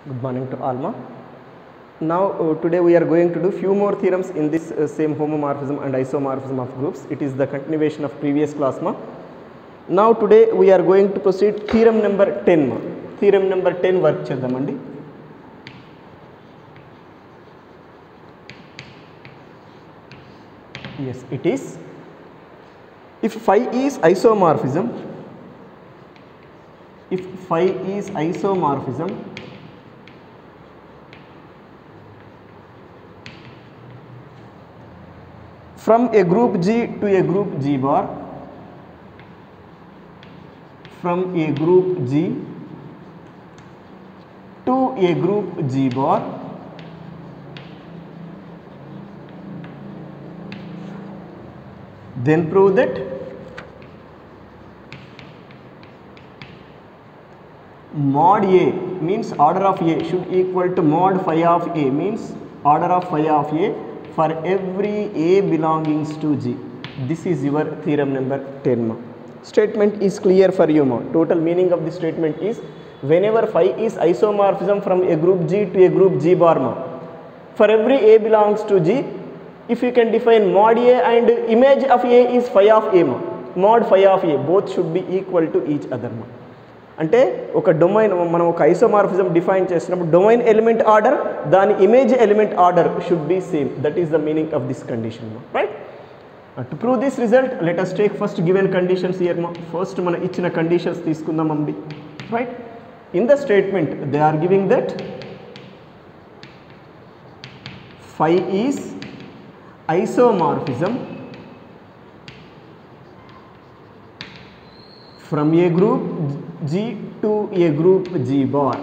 Good morning to Alma. Now today we are going to do few more theorems in this same homomorphism and isomorphism of groups. It is the continuation of previous class ma. Now today we are going to proceed theorem number 10 ma. Theorem number 10 work cheddamandi. Yes, it is. If phi is isomorphism, from a group G to a group G bar, from a group G to a group G bar, then prove that mod A means order of A should equal to mod phi of A means order of phi of A for every A belongings to G. This is your theorem number 10 ma. Statement is clear for you ma. Total meaning of the statement is whenever phi is isomorphism from a group G to a group G bar ma, for every A belongs to G, if you can define mod A and image of A is phi of A ma, mod phi of A, both should be equal to each other ma. అంటే ఒక domain మనం ఒక isomorphism define చేసినప్పుడు domain element order దాని image element order should be same. That is the meaning of this condition right. To prove this result let us take first given conditions here మా. First మన ఇచ్చిన conditions తీసుకుందాం అండి right. In the statement they are giving that phi is isomorphism from a group G to a group G bar.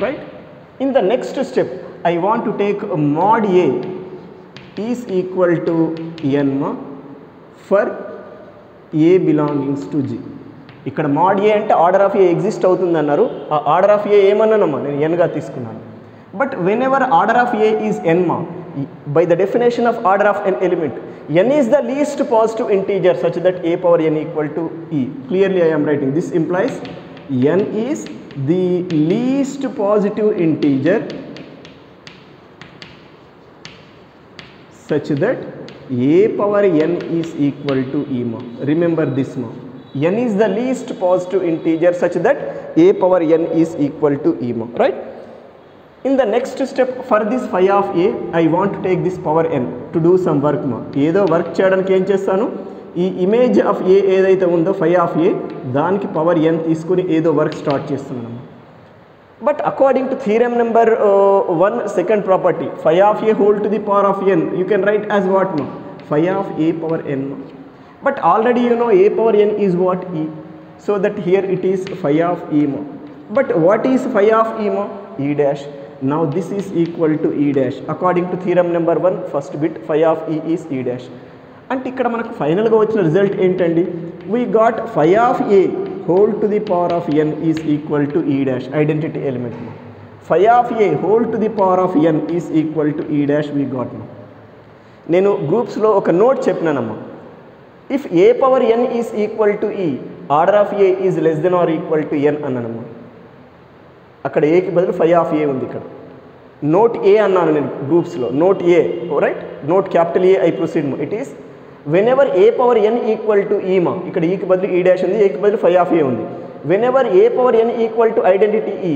Right? In the next step, I want to take mod A is equal to n for A belongings to G. ఇక్కడ mod A అంటే order of A exist అవుతుంది అన్నారు. ఆ order of ఏ ఏమన్నానమ్మా నేను ఎన్గా తీసుకున్నాను. But whenever order of A is n ma, by the definition of order of n element, n is the least positive integer such that A power n equal to E. Clearly I am writing this implies n is the least positive integer such that A power n is equal to E ma. Remember this ma. N is the least positive integer such that A power n is equal to E ma. Right? In the next step for this phi of A, I want to take this power n to do some work ma. ఏదో work చేయడానికి ఏం చేస్తాను, ఈ image of ఏ ఏదైతే ఉందో phi of ఏ దానికి power n తీసుకుని ఏదో వర్క్ స్టార్ట్ చేస్తున్నాను. But according to theorem number 1 second property phi of A whole to the power of n you can write as what ma, phi of A power n ma. But already you know A power n is what E, so that here it is phi of E ma. But what is phi of E ma? E dash. Now this is equal to E dash. According to theorem number 1 first bit phi of E is E dash. అంటే ఇక్కడ మనకు ఫైనల్గా వచ్చిన result ఏంటండి, we got phi of A whole to the power of n is equal to E dash, identity element. phi of A whole to the power of n is equal to E dash we got. నేను గ్రూప్స్లో ఒక note చెప్పినానమ్మా, if A power n is equal to E, order of A is less than or equal to n అన్నానమ్మా. అక్కడ ఏకి బదులు phi of A ఉంది. ఇక్కడ note ఏ అన్నాను నేను గ్రూప్స్లో, note A right, note capital A I proceed it is whenever A power N equal to e మా. ఇక్కడ ఈకి బదులు ఈ డాష్ ఉంది, ఏకి బదులు phi ఆఫ్ ఏ ఉంది. Whenever A power N equal to identity e,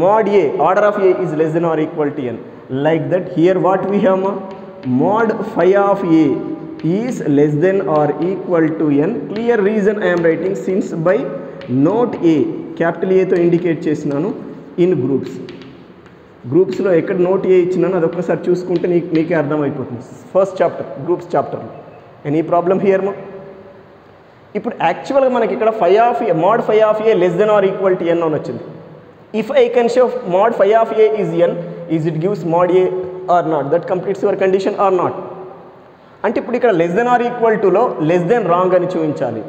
mod A order of A is less than or equal to N. Like that here what we have మా, mod phi of A is less than or equal to N. Clear reason I'm writing since by note A capital ఏతో indicate చేసినాను in groups. గ్రూప్స్లో ఎక్కడ note ఏ ఇచ్చినాను అది ఒక్కసారి చూసుకుంటే నీకే అర్థమైపోతుంది. ఫస్ట్ చాప్టర్ గ్రూప్స్ చాప్టర్లో. ఎనీ ప్రాబ్లం హియర్ మా. ఇప్పుడు యాక్చువల్గా మనకి ఇక్కడ phi of A mod phi of A less than or equal to N అని వచ్చింది. If I can show mod phi of A is N, is it gives mod A or not, that completes your condition or not. అంటే ఇప్పుడు ఇక్కడ less than or equal టులో less than wrong అని చూపించాలి.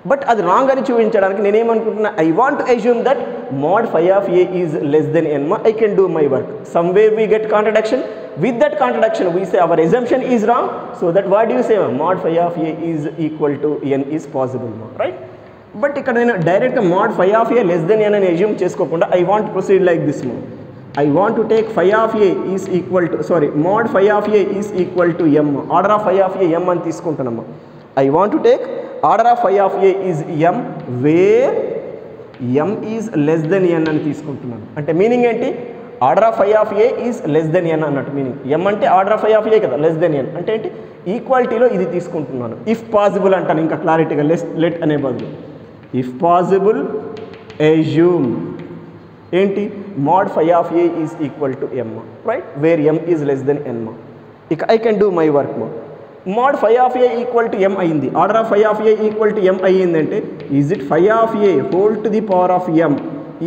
But అది wrong అని చూపించడానికి నేనేమనుకుంటున్నా, I want assume that mod phi of A is less than n ma. I can do my work. Somewhere we get contradiction, with that contradiction we say our assumption is wrong, so that what do you say, mod phi of A is equal to n is possible, right? But ఇక్కడ నేను డైరెక్ట్గా mod phi of A less than n అని assume చేసుకోకుండా I want to proceed like this. I want to take phi of A is equal to, sorry, mod phi of A is equal to m, order of phi of A m అని తీసుకుంటానమ్మా. I want to take order of phi of A is m where m is less than n అని తీసుకుంటున్నాను. అంటే meaning ఏంటి, order of phi of A is less than n అన్నట్టు meaning. m అంటే order of phi of A కదా, less than n అంటే ఏంటి, ఈక్వాలిటీలో ఇది తీసుకుంటున్నాను. ఇఫ్ పాసిబుల్ అంటాను ఇంకా క్లారిటీగా, లెట్ అనే బదులు ఇఫ్ పాసిబుల్ assume ఏంటి, mod phi of A is equal to m, right, where m is less than n. ఇక I can do my work. mod phi of A equal to m అయింది, order of phi of A equal to m అయ్యిందంటే is it phi of A whole to the power of m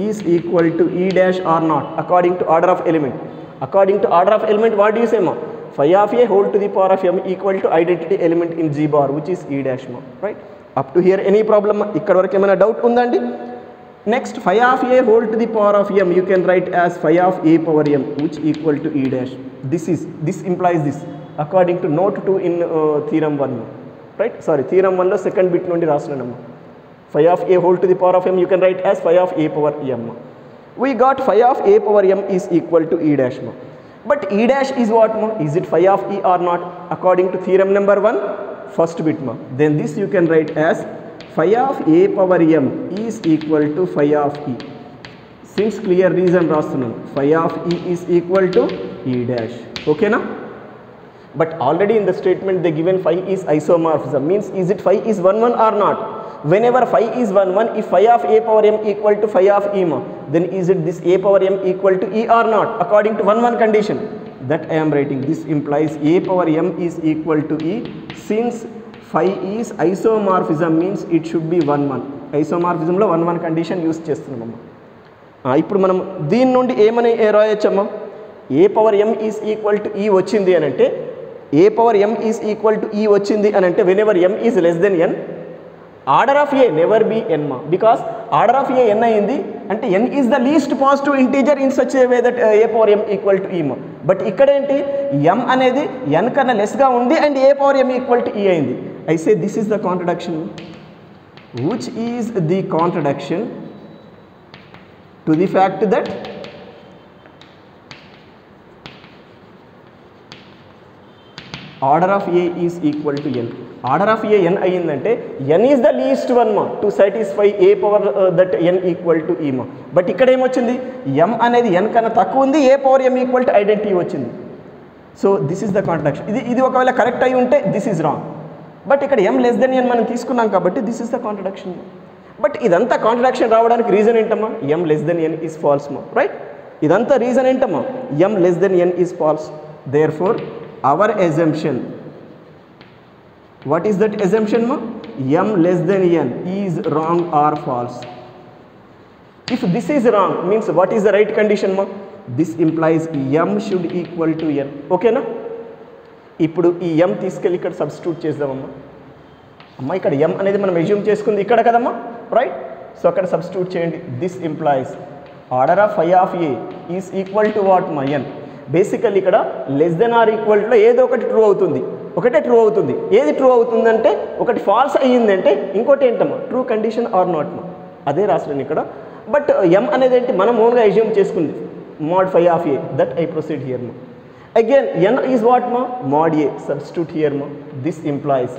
is equal to e dash or not according to order of element. According to order of element what do you say, phi of A whole to the power of m equal to identity element in G bar which is e dash, right? Up to here any problem? ఇక్కడ వరకు ఏమైనా doubt ఉందండి? Next, phi of A whole to the power of m you can write as phi of A power m which equal to e dash. This implies this according to note 2 in theorem 1, right? Sorry, theorem 1 లో second bit నుండి రాస్తున్నానమ్మా. phi of A whole to the power of m you can write as phi of A power m. We got phi of A power m is equal to e dash. But e dash is what? Is it phi of E or not? According to theorem number 1, first bit. Then this you can write as phi of A power m is equal to phi of E. Since clear reason రాస్తున్నాను, phi of E is equal to e dash. Okay na? But already in the statement they given phi is isomorphism, means is it phi is 1 1 or not? Whenever phi is 1 1, if phi of A power m equal to phi of E, then is it this A power m equal to E or not according to 1 1 condition that I am writing. This implies A power m is equal to E. Since phi is isomorphism means it should be 1 1. Isomorphism లో 1 1 condition use చేస్తున్నామమ్మా. ఇప్పుడు మనం దీని నుండి ఏమని రాయొచ్చమ్మా, A power m is equal to E వచ్చింది అని అంటే, A power m is equal to E వచ్చింది అని అంటే whenever m is less than n, order of A never be n, because order of A n అయింది అంటే n is the least positive integer in such a way that A power m equal to E. But ఇక్కడ ఏంటి, m అనేది n కన్నా లెస్గా ఉంది and A power m equal to E అయింది. I say this is the contradiction. Which is the contradiction to the fact that order of A is equal to n. Order of A n అయ్యిందంటే n is the least one to satisfy A power that n equal to E. But ఇక్కడ ఏమొచ్చింది, m అనేది n కన్నా తక్కువ ఉంది, A power m equal to identity వచ్చింది. So this is the contradiction. ఇది ఒకవేళ correct అయి ఉంటే దిస్ ఈజ్ రాంగ్. బట్ ఇక్కడ m లెస్ దెన్ n మనం తీసుకున్నాం కాబట్టి this is the contradiction. But ఇదంతా కాంట్రడిక్షన్ రావడానికి రీజన్ ఏంటమ్మా, m less than n is false, right? ఇదంతా రీజన్ ఏంటమ్మా, m less than n is false. Therefore our assumption, what is that assumption, m less than n is wrong or false. If this is wrong means what is the right condition, this implies m should equal to n. okay na? ఇప్పుడు ఈ m తీసుకెళ్ళి ఇక్కడ substitute చేద్దామమ్మా. అమ్మా ఇక్కడ m అనేది మనం assume చేసుకుంది ఇక్కడ కదమ్మా, రైట్? సో అక్కడ సబ్స్టిట్యూట్ చేయండి. This implies order of phi of A is equal to what మా n. బేసికల్లీ ఇక్కడ లెస్ దెన్ ఆర్ ఈక్వల్లో ఏదో ఒకటి ట్రూ అవుతుంది, ఒకటే ట్రూ అవుతుంది. ఏది ట్రూ అవుతుందంటే ఒకటి ఫాల్స్ అయ్యిందంటే ఇంకోటి ఏంటమ్మా, ట్రూ కండిషన్ ఆర్ నాట్, అదే రాస్తున్నాను ఇక్కడ. బట్ m అనేది ఏంటి మనం ఓన్గా అజ్యూమ్ చేసుకుంది, mod phi of A, that I proceed here. Again n is what, mod A, substitute here. This implies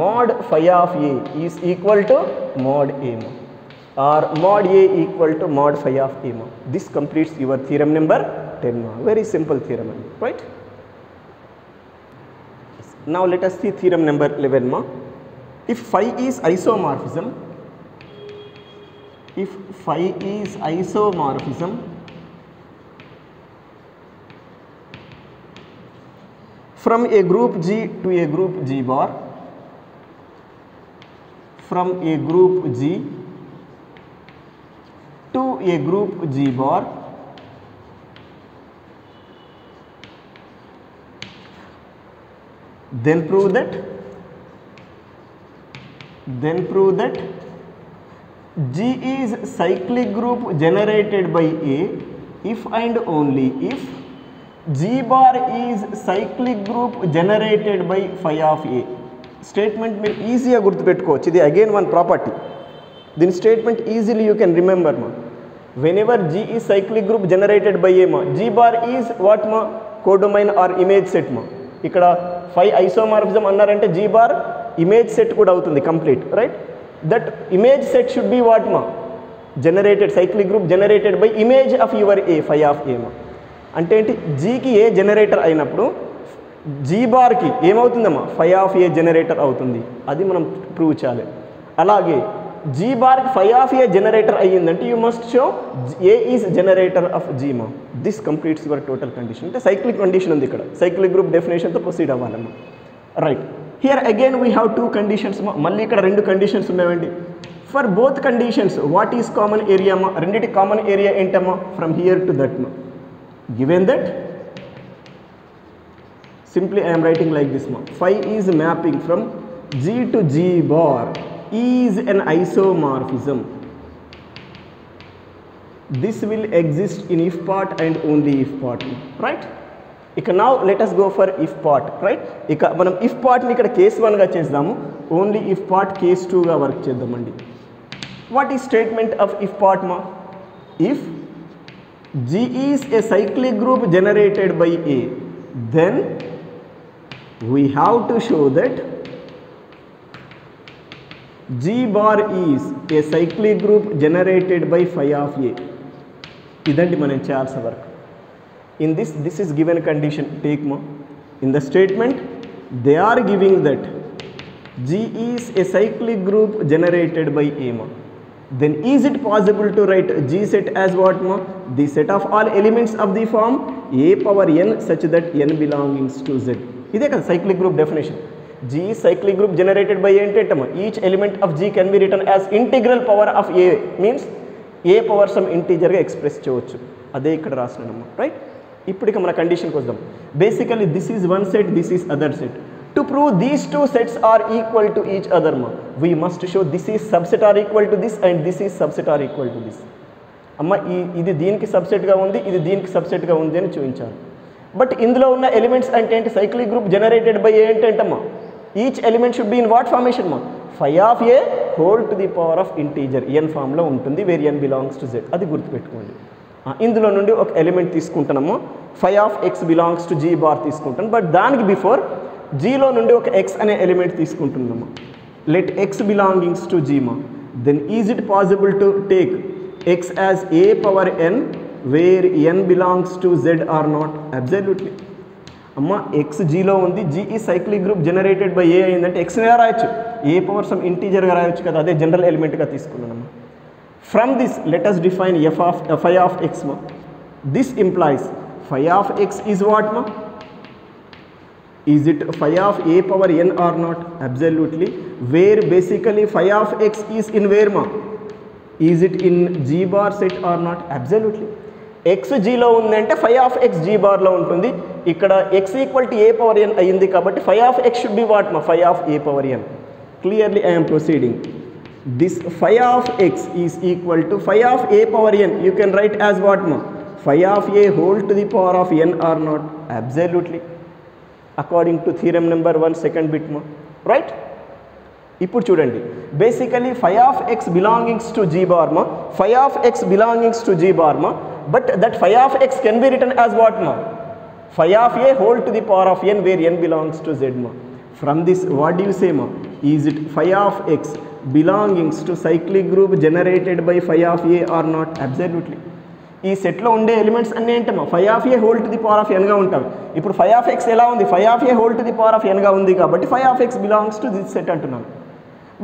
mod phi of A is equal to mod A, or mod A equal to mod phi of A. This completes your theorem number 10. Very simple theorem, right? Now let us see theorem number 11. If phi is isomorphism, from a group G to a group G bar, from a group G to a group G bar, then prove that G is cyclic group generated by A if and only if G bar is cyclic group generated by phi of A. Statement మీరు ఈజీగా గుర్తుపెట్టుకోవచ్చు. ఇది again one property. దీని statement easily you can remember మా. Whenever G is cyclic group generated by A మా, G bar is what మా, codomain or image set మా. ఇక్కడ phi ఐసోమార్ఫిజం అన్నారంటే G bar ఇమేజ్ సెట్ కూడా అవుతుంది complete, right? That image set should be what మా, generated cyclic group generated by image of your A, phi of A మా. అంటే ఏంటి, జీకి ఏ జనరేటర్ అయినప్పుడు జీ బార్కి ఏమవుతుందమ్మా, phi ఆఫ్ ఏ జనరేటర్ అవుతుంది. అది మనం ప్రూవ్ చేయాలి. అలాగే జీ బార్కి phi ఆఫ్ ఏ జనరేటర్ అయ్యిందంటే you must show A is generator of G మా. This completes your total condition. అంటే సైక్లిక్ కండిషన్ ఉంది ఇక్కడ, సైక్లిక్ గ్రూప్ డెఫినేషన్తో ప్రొసీడ్ అవ్వాలమ్మా, right? Here again we have two conditions మా. మళ్ళీ ఇక్కడ రెండు కండిషన్స్ ఉన్నాయండి. For both conditions what is common area మా, రెండింటి కామన్ ఏరియా ఏంటమ్మా, ఫ్రమ్ హియర్ టు దట్ మా. Given that, simply I am writing like this ma, phi is mapping from G to G bar is an isomorphism. This will exist in if part and only if part, right? Ika now let us go for if part, right? Ika manam if part ni ikkada case 1 ga chesdamu, only if part case 2 ga work cheddamandi. What is statement of if part ma? If G is a cyclic group generated by A, then we have to show that G bar is a cyclic group generated by phi of A. Idanti manam cheyalsa work. In this is given condition. Take ma, in the statement they are giving that G is a cyclic group generated by A ma. Then is it possible to write G set as what ma? The set of all elements of the form A power n such that n belongs to Z. Ide kada cyclic group definition. G is cyclic group generated by entity ma. Each element of G can be written as integral power of A, means A power some integer ga express cheyochu. Ade ikkada rasanamma, right? Ippudu iక మన condition కి వద్దాం. Basically this is one set, this is other set. To prove these two sets are equal to each other ma, we must show this is subset are equal to this and this is subset are equal to this. Amma ఇది దీనికి subset గా ఉంది, ఇది దీనికి subset గా ఉంది అని చూపించాలి. బట్ ఇందులో ఉన్న ఎలిమెంట్స్ అంటే ఏంటి, సైక్లిక్ గ్రూప్ జనరేటెడ్ బై ఏంటంటమ్మా, each element should be in what formation మా, phi of A whole to the power of integer N form లో ఉంటుంది, where N belongs to Z. అది గుర్తుపెట్టుకోండి. ఇందులో నుండి ఒక ఎలిమెంట్ తీసుకుంటానమ్మా, phi of X belongs to G bar తీసుకుంటాను. బట్ దానికి బిఫోర్ జీలో నుండి ఒక ఎక్స్ అనే ఎలిమెంట్ తీసుకుంటున్నామా. Let X belongings to G మా. Then is it possible to take x as a power n where N belongs to Z or not? Absolutely అమ్మ. X జీలో ఉంది, జీ ఈ cyclic group generated by a అయిందంటే ఎక్స్గా రాయొచ్చు, ఏ power some ఇంటీజర్గా రాయొచ్చు కదా, అదే జనరల్ ఎలిమెంట్గా తీసుకున్నానమ్మా. From this let us define phi of x ma. This implies phi of x is what ma? Is it phi of a power n or not? Absolutely. Where basically phi of x is in where ma? Is it in G bar set or not? Absolutely. X G లో ఉందంటే phi of x G bar లో ఉంటుంది. ఇక్కడ x equal to a power n అయ్యింది కాబట్టి phi of x should be what ma? Phi of a power n. Clearly I am proceeding. This phi of x is equal to phi of a power n. You can write as what ma? Phi of a whole to the power of n or not? Absolutely. According to theorem number 1 second bit ma, right? ఇప్పుడు చూడండి, basically phi of x belongs to G bar ma, phi of x belongs to G bar ma, but that phi of x can be written as what ma? Phi of a whole to the power of n where n belongs to Z ma. From this what do you say ma? Is it phi of x belongs to cyclic group generated by phi of a or not? Absolutely. ఈ సెట్లో ఉండే elements అన్నీ ఏంటమ్మా, phi of a whole to the power of n గా ఉంటాయి. ఇప్పుడు phi of x ఎలా ఉంది, phi of a whole to the power of n గా ఉంది కాబట్టి phi of x belongs to this set అంటున్నాం.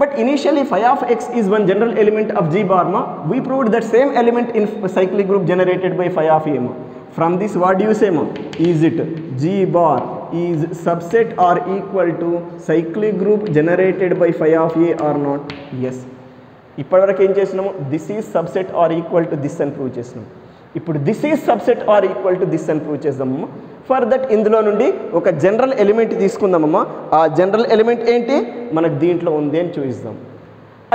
But initially phi of x is one general element of G bar ma. We proved that same element in cyclic group generated by phi of a ma. From this what do you say ma? Is it G bar is subset or equal to cyclic group generated by phi of a or not? Yes. ఇప్పటివరకు ఏం చేసినాము, this is subset or equal to this అని prove చేసినాము. ఇప్పుడు this is subset or equal to this అని prove చేద్దామమ్మా. For that ఇందులో నుండి ఒక జనరల్ ఎలిమెంట్ తీసుకుందామమ్మా. ఆ జనరల్ ఎలిమెంట్ ఏంటి, మనకు దీంట్లో ఉంది అని చూపిస్తాం.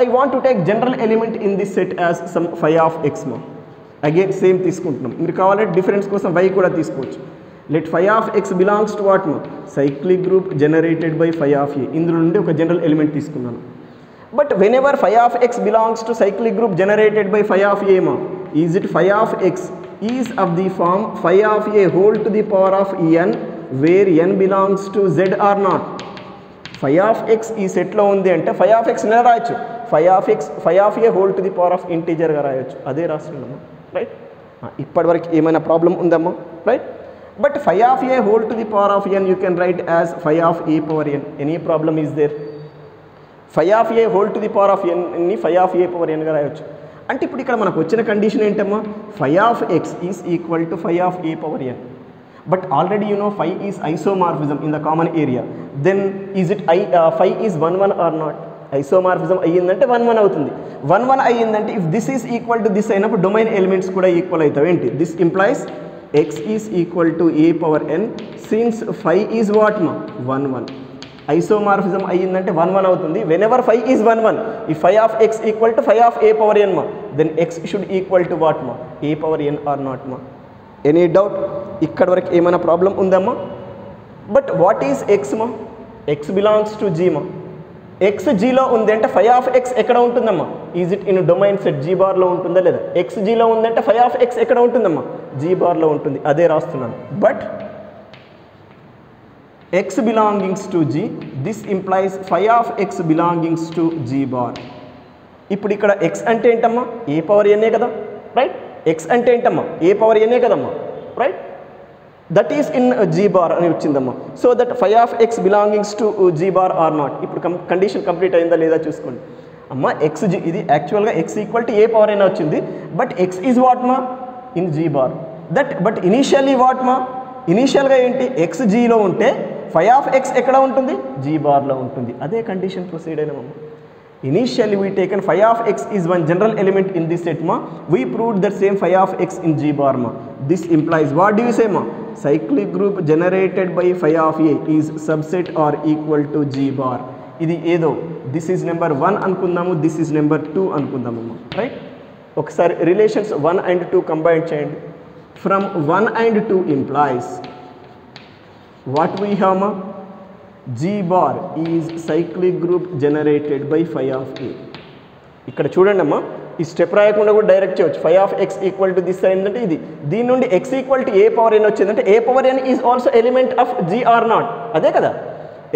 I want to take general element in this set as some phi of x మా. అగైన్ సేమ్ తీసుకుంటున్నాం. మీరు కావాలంటే డిఫరెన్స్ కోసం y కూడా తీసుకోవచ్చు. let phi of x belongs to what ma? Cyclic group generated by phi of a. ఇందులో నుండి ఒక జనరల్ ఎలిమెంట్ తీసుకున్నాను. But whenever phi of x belongs to cyclic group generated by phi of a ma, is it phi of x is of the form phi of a whole to the power of n where n belongs to z or not? Phi of x ఈ సెట్లో ఉంది అంటే phi of x ఎలా రాయొచ్చు? phi of a whole to the power of integer గా రాయొచ్చు. అదే రాస్తున్నామా, right? ఇప్పటివరకు ఏమైనా ప్రాబ్లం ఉందమ్మా, right? But phi of a whole to the power of n you can write as phi of a power n. Any problem is there? Phi of a whole to the power of n ని phi of a power n గా రాయొచ్చు. అంటే ఇప్పుడు ఇక్కడ మనకు వచ్చిన condition ఏంటమ్మా? phi of x is equal to phi of a power n. But already you know phi is isomorphism in the common area. Then is it phi is 1 1 or not? Isomorphism అయ్యిందంటే 1 1 అవుతుంది. 1 1 అయ్యిందంటే if this is equal to this అయినప్పుడు domain elements కూడా equal అవుతాయి. ఏంటి? This implies x is equal to a power n since phi is what ma? 1 1. Isomorphism అయ్యిందంటే 1 1 అవుతుంది. Whenever phi is 1 1, if phi of x equal to phi of a power n ma, then x should equal to what ma? A power n or not ma? Any doubt? ఇక్కడ వరకు ఏమైనా problem ఉందమ్మా? But what is x మా? X belongs to G మా. X జీలో ఉంది అంటే phi of x ఎక్కడ ఉంటుందమ్మా? Is it in domain set G బార్లో ఉంటుందా లేదా? ఎక్స్ జీలో ఉందంటే phi of x ఎక్కడ ఉంటుందమ్మా? జీ బార్లో ఉంటుంది. అదే రాస్తున్నాను. But x belongs to g, this implies phi of x belongs to g bar. ఇప్పుడు ఇక్కడ x అంటే ఏంటమ్మా? a పవర్ n కదా, రైట్? x అంటే ఏంటమ్మా? a పవర్ n కదమ్మా, right? That is in g bar అని వచ్చిందమ్మా. So that phi of x belongs to g bar or not. ఇప్పుడు కండిషన్ కంప్లీట్ అయిందా లేదా చూసుకోండి అమ్మా. xg ఇది యాక్చువల్గా x equal to a power n వచ్చింది. బట్ x ఈజ్ వాట్ మా? In g bar. That but initially what మా? ఇనీషియల్గా ఏంటి? x gలో ఉంటే phi of x ఎక్కడ ఉంటుంది? g బార్లో ఉంటుంది. అదే కండిషన్ ప్రొసీడ్ అయినామమ్మా. Initially we taken phi of x is one general element in this set ma. We proved that same phi of x in g bar ma. This implies what do you say ma? Cyclic group generated by phi of a is subset or equal to g bar. ఇది ఏదో this is number 1 అనుకుందాము, this is number 2 అనుకుందాము, right? ఒకసారి relations 1 and 2 combine చేయండి. From 1 and 2 implies what we have ma? G bar is cyclic group generated by phi of a. ఇక్కడ చూడండి అమ్మా, ఈ స్టెప్ రాయకుండా కూడా డైరెక్ట్ చేయవచ్చు. phi of x equal to this అయిందంటే ఇది, దీని నుండి x equal to a power n వచ్చిందంటే a power n is also element of g or not. అదే కదా,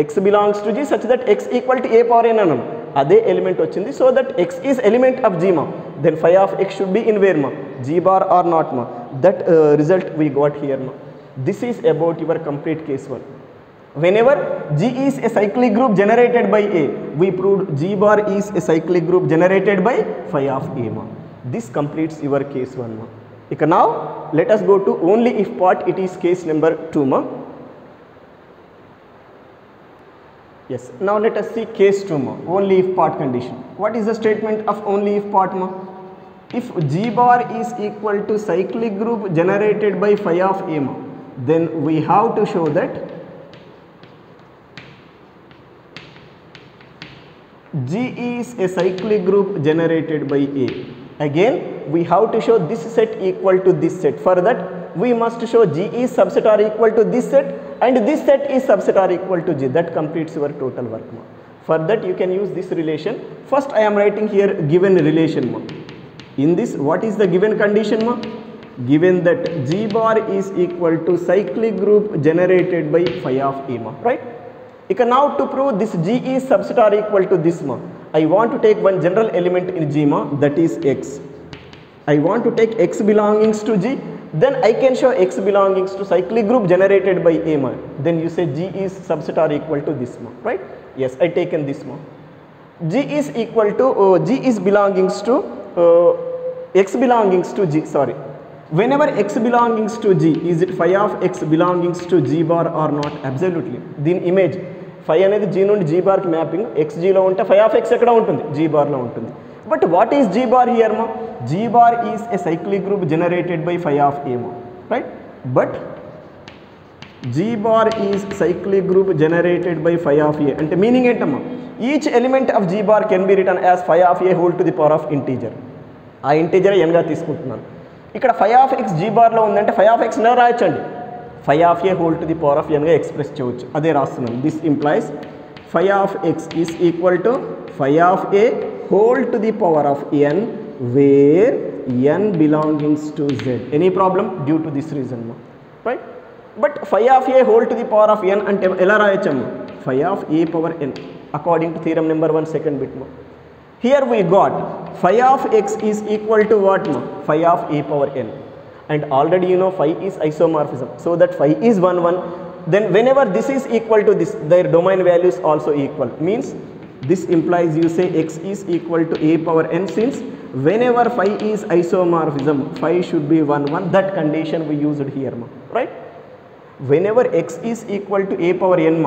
x belongs to g such that x equal to a power n అన్నాం. అదే element వచ్చింది. So that x is element of g మా. Then phi of x should be in where మా? g bar or not మా. That result we got here మా. This is about your complete case 1. Whenever G is a cyclic group generated by A, we proved G bar is a cyclic group generated by phi of A ma. This completes your case 1 ma. Okay, now let us go to only if part. It is case number 2 ma. Yes, now let us see case 2 ma. Only if part condition. What is the statement of only if part ma? If G bar is equal to cyclic group generated by phi of A ma, then we have to show that G is a cyclic group generated by A. Again, we have to show this set equal to this set. For that, we must show G is subset or equal to this set and this set is subset or equal to G. That completes your total work ma. For that, you can use this relation. First, I am writing here given relation ma. In this, what is the given condition ma? Given that G bar is equal to cyclic group generated by phi of A ma, right? Now to prove this G is subset or equal to this ma, I want to take one general element in G ma, that is x. I want to take x belongings to G, then I can show x belongings to cyclic group generated by A ma. Then you say G is subset or equal to this ma, right? Yes, I taken this ma. G is equal to G is belongings to x belongings to G, sorry. Whenever x belongs to G, is it phi of x belongs to G bar or not? Absolutely. Then image phi అనేది G నుండి G bar కి mapping. xg లో ఉంటే phi of x ఎక్కడ ఉంటుంది? G bar లో ఉంటుంది. But what is G bar here మా? G bar is a cyclic group generated by phi of a మా, right? But G bar is cyclic group generated by phi of a అంటే meaning ఏంటమ్మా? Each element of G bar can be written as phi of a whole to the power of integer. ఆ integer n గా తీసుకుంటున్నాను. ఇక్కడ phi of x G బార్లో ఉందంటే phi of x ను రాయొచ్చండి. phi of a whole to the power of n గా express చేయవచ్చు. అదే రాస్తున్నాను. This implies phi of x is equal to phi of a whole to the power of n where n belongs to z. Any problem? Due to this reason, right? But phi of a whole to the power of n అంటే ఎలా రాయొచ్చమ్మా? phi of a power n according to theorem number 1 second bit. Here we got phi of x is equal to what? Phi of a power n. And already you know phi is isomorphism, so that phi is 1 1. Then whenever this is equal to this, their domain values also equal, means this implies you say x is equal to a power n, since whenever phi is isomorphism, phi should be 1 1. That condition we used here, right? Whenever x is equal to a power n,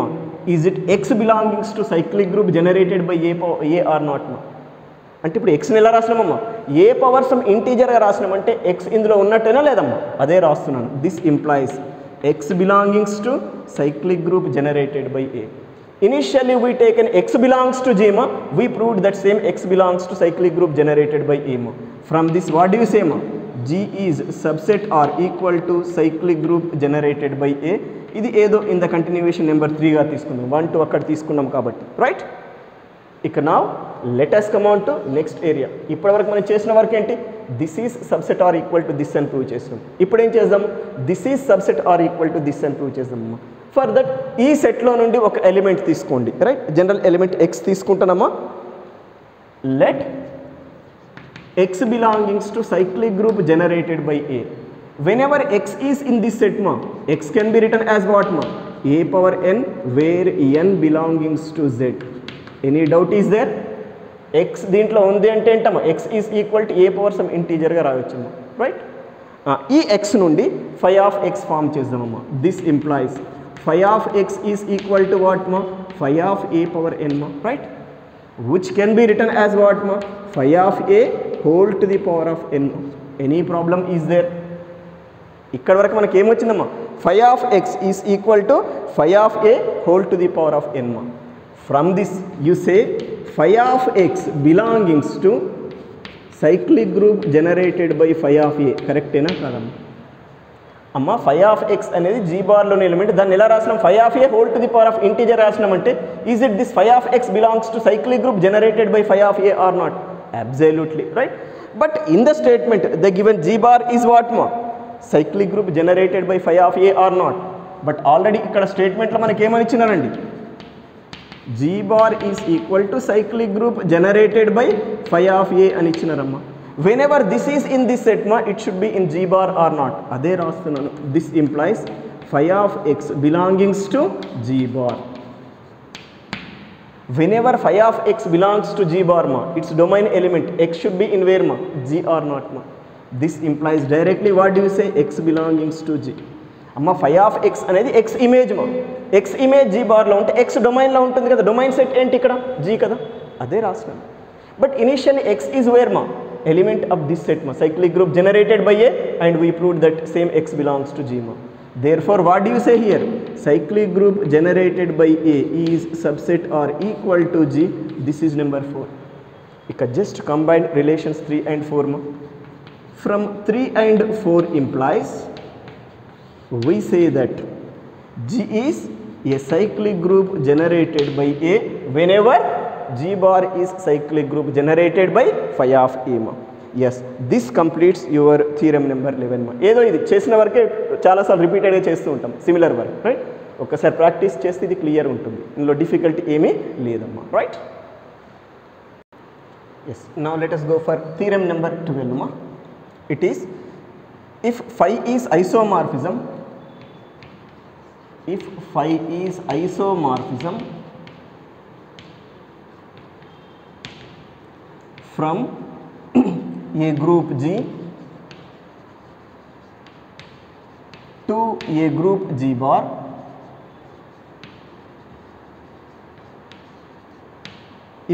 is it x belongs to cyclic group generated by a or not? అంటే ఇప్పుడు ఎక్స్ని ఎలా రాసినామమ్మా? A power some ఇంటీజర్గా రాసినామంటే x ఇందులో ఉన్నట్టేనా లేదమ్మా? అదే రాస్తున్నాను. This implies x belongings to cyclic group generated by a. Initially we taken x belongs to G, we proved that same x belongs to cyclic group generated by a. From this what do you say? G is subset or equal to cyclic group generated by A. ఇది ఏదో in the continuation number 3గా తీసుకుందాం. 1 2 అక్కడ తీసుకున్నాం కాబట్టి, right? ఇక నా let us come on to next area. ఇప్పటివరకు మనం చేసిన వర్క్ ఏంటి? This is subset or equal to this అని ప్రూవ్ చేస్తాం. ఇప్పుడు ఏం చేద్దాం? This is subset or equal to this అని ప్రూవ్ చేద్దాం. ఫర్ దట్ ఈ సెట్లో నుండి ఒక ఎలిమెంట్ తీసుకోండి, రైట్? జనరల్ ఎలిమెంట్ x తీసుకుంటానమ్మా. Let x belongs to cyclic group generated by A. Whenever x is in this set, x can be written as what? A power n where n belongs to z. Any doubt is there? x దీంట్లో ఉంది అంటే ఏంటమ్మా? x is equal to a power some integer గా రాయొచ్చమ్మా, right? ఈ x నుండి phi of x form చేద్దామమ్మా. This implies phi of x is equal to what? phi of a power n, right? Which can be written as what? Phi of a whole to the power of n. Any problem is there? ఇక్కడ వరకు మనకి ఏమొచ్చిందమ్మా? phi of x is equal to phi of a whole to the power of n. From this you say phi of x belongs to cyclic group generated by phi of a. కరెక్టేనా కాదమ్మా? అమ్మ phi of x అనేది g బార్లోని element, దాన్ని ఎలా రాసినాం? phi of a whole to the power of integer రాసినామంటే is it this phi of x belongs to cyclic group generated by phi of a or not? Absolutely, right? But in the statement the given g bar is what? Cyclic group generated by phi of a or not? But already ఇక్కడ స్టేట్మెంట్లో మనకి ఏమని ఇచ్చినారండి? g bar is equal to cyclic group generated by phi of a అని ఇచ్చినారమ్మా. Whenever this is in this set, it should be in g bar or not. అదే రాస్తున్నాను. This implies phi of x belongs to g bar. Whenever phi of x belongs to g bar, its domain element x should be in where? G or not? This implies directly what do you say? X belongs to g. అమ్మ phi of x అనేది x image, x image g బార్లో ఉంటే x డొమైన్లో ఉంటుంది కదా. Domain set ఏంటి ఇక్కడ? g కదా. అదే రాస్తున్నాను. But initially x is where? Element of this set, cyclic group generated by A, and we proved that same x belongs to G. Therefore what do you say here? Cyclic group generated by A is subset or equal to G. This is number 4. You can just combine relations 3 and 4. From 3 and 4 implies we say that G is a cyclic group generated by A whenever G bar is cyclic group generated by phi of A. Yes, this completes your theorem number 11. ఏదో ఇది చేసిన వరకే చాలాసార్లు రిపీటెడ్గా చేస్తూ ఉంటాం similar work, right? ఒకసారి practice చేస్తే ఇది క్లియర్ ఉంటుంది, ఇందులో డిఫికల్టీ ఏమీ లేదమ్మా, right? Yes, now let us go for theorem number 12. It is if phi is isomorphism, if phi is isomorphism from a group G to a group G bar,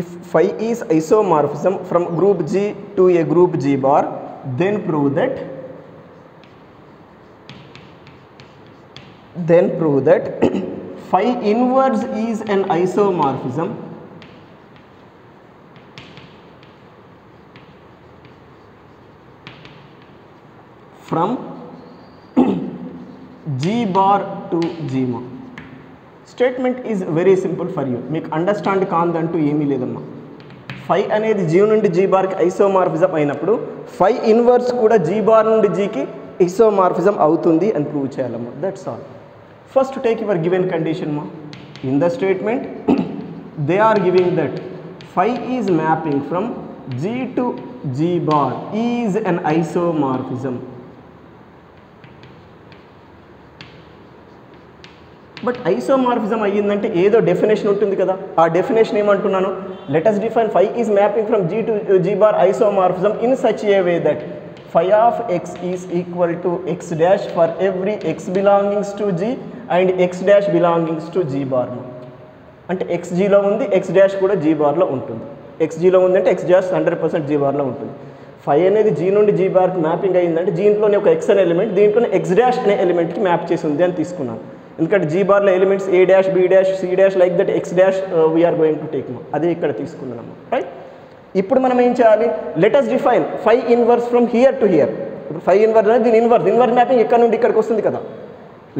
if phi is isomorphism from group G to a group G bar, then prove that phi inverse is an isomorphism from G bar to G ma. Statement is very simple for you. మీకు understand కాందంటూ ఏమీ లేదమ్మా. ఫై అనేది G నుండి G బార్కి isomorphism అయినప్పుడు phi inverse కూడా G బార్ నుండి Gకి ఐసోమార్ఫిజం అవుతుంది అని ప్రూవ్ చేయాలమ్మా. That's all. First take your given condition మా. In the statement they are giving that phi is mapping from G to G bar is an isomorphism. But isomorphism అయ్యిందంటే ఏదో డెఫినేషన్ ఉంటుంది కదా. ఆ డెఫినేషన్ ఏమంటున్నాను, let us define phi is mapping from G to G bar isomorphism in such a way that phi of x is equal to x dash for every x belongings to G and x dash belongings to G bar. అంటే x Gలో ఉంది, x dash కూడా G బార్లో ఉంటుంది. x Gలో ఉందంటే x dash 100% G బార్లో ఉంటుంది. phi అనేది G నుండి G బార్కి మ్యాపింగ్ అయ్యిందంటే దీంట్లోనే ఒక x అనే ఎలిమెంట్ దీంట్లోనే x dash అనే ఎలిమెంట్కి మ్యాప్ చేసి ఉంది అని తీసుకున్నాను. ఎందుకంటే G బార్లో elements A dash B dash C dash like that x dash we're going to take అదే ఇక్కడ తీసుకున్నాము. రైట్, ఇప్పుడు మనం ఏం చేయాలి, let us define phi inverse from here to here. ఇప్పుడు phi ఇన్వర్స్ అనేది దీని ఇన్వర్స్ మ్యాపింగ్ ఇక్కడ నుండి ఇక్కడికి వస్తుంది కదా.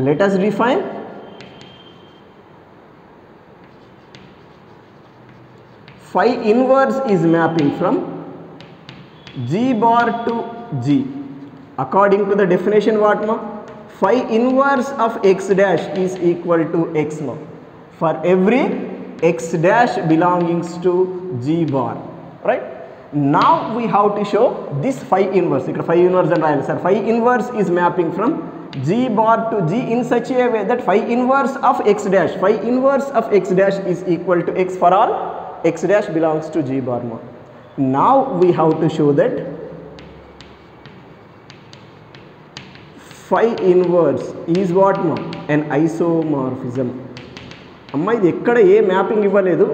Let us define phi inverse is mapping from G bar to G according to the definition what ma, phi inverse of x dash is equal to x ma for every x dash belongings to G bar. Right, now we have to show this phi inverse. Ikkada phi inverse and rayali sir, phi inverse is mapping from G bar to G in such a way that phi inverse of x dash is equal to x for all x dash belongs to G bar ma. Now we have to show that phi inverse is what ma, an isomorphism. అమ్మ ఇది ఎక్కడ ఏ mapping ఇవ్వలేదు,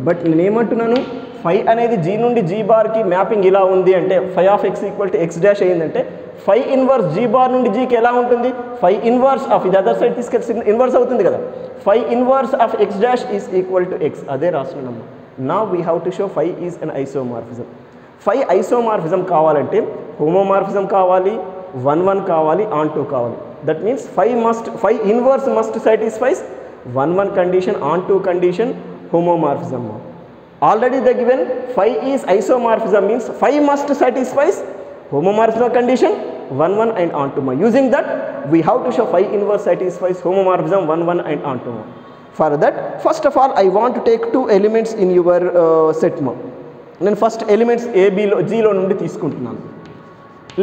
but నేను ఏమంటున్నాను, phi అనేది G నుండి G బార్కి mapping ఇలా ఉంది అంటే phi of x equal to x dash అయ్యిందంటే phi ఇన్వర్స్ G బార్ నుండి Gకి ఎలా ఉంటుంది, phi ఇన్వర్స్ ఆఫ్ ఇది అదర్ సైడ్ తీసుకెళ్ళి ఇన్వర్స్ అవుతుంది కదా, phi inverse of x dash is equal to x. అదే రాస్తున్నాము. Now we have to show phi is an isomorphism. Phi isomorphism కావాలంటే homomorphism కావాలి, 1 కావాలి, onto కావాలి. That means phi inverse must satisfies 1 condition, onto condition, homomorphism. Already the given phi is isomorphism means phi must satisfies homomorphism condition 1 and onto. Using that we have to show phi inverse satisfies homomorphism 1 and onto. For that, first of all I want to take two elements in your set ma. నేను first elements A B లో G లో నుండి తీసుకుంటున్నాను.